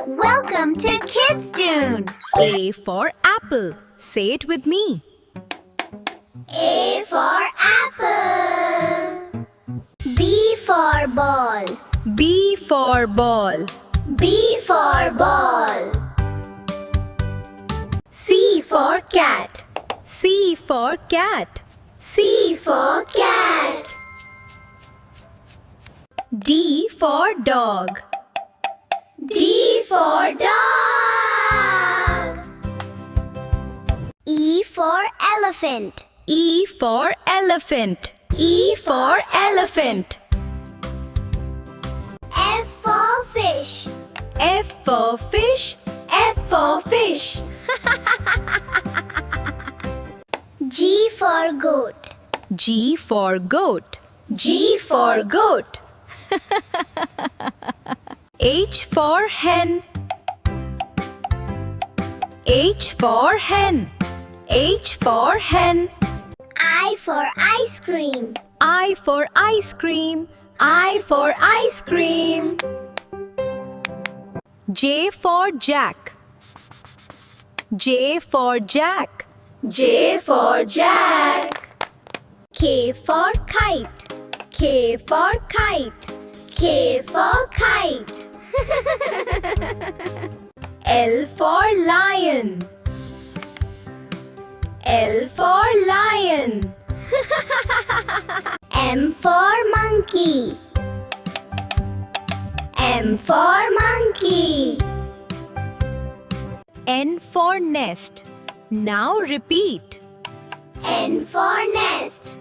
Welcome to Kidstoon! A for apple. Say it with me. A for apple. B for ball. B for ball. B for ball. C for cat. C for cat. C for cat. D for dog. D for dog. E for elephant. E for elephant. E for elephant. F for fish. F for fish. F for fish. G for goat. G for goat. G for goat. H for hen. H for hen. H for hen. I for ice cream. I for ice cream. I for ice cream. J for jack. J for jack. J for jack. K for kite. K for kite. K for kite. L for lion. L for lion. M for monkey. M for monkey. N for nest. Now repeat. N for nest.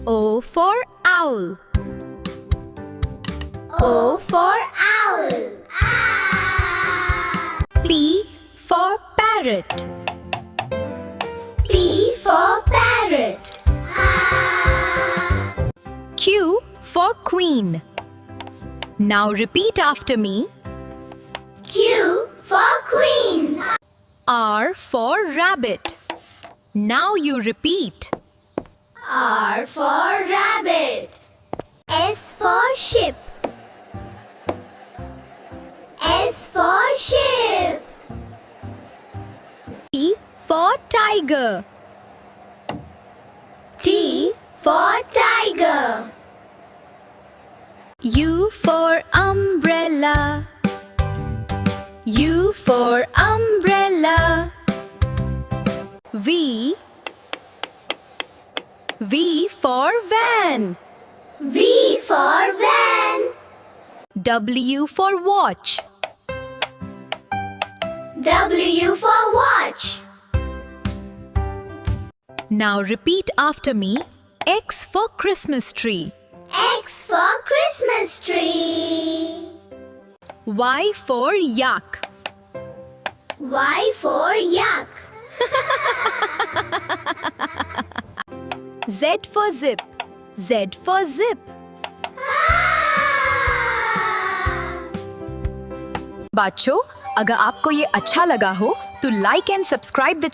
O for owl. O for owl. P for parrot. P for parrot. Q for queen. Now repeat after me. Q for queen. R for rabbit. Now you repeat. R for rabbit. S for ship. S for ship. T for tiger. T for tiger. U for umbrella. U for umbrella. V for van. V for van. W for watch. W for watch. Now repeat after me. X for Christmas tree. X for Christmas tree. Y for yak. Y for yak. Z for zip. Z for zip. बच्चों, अगर आपको ये अच्छा लगा हो तो like and subscribe the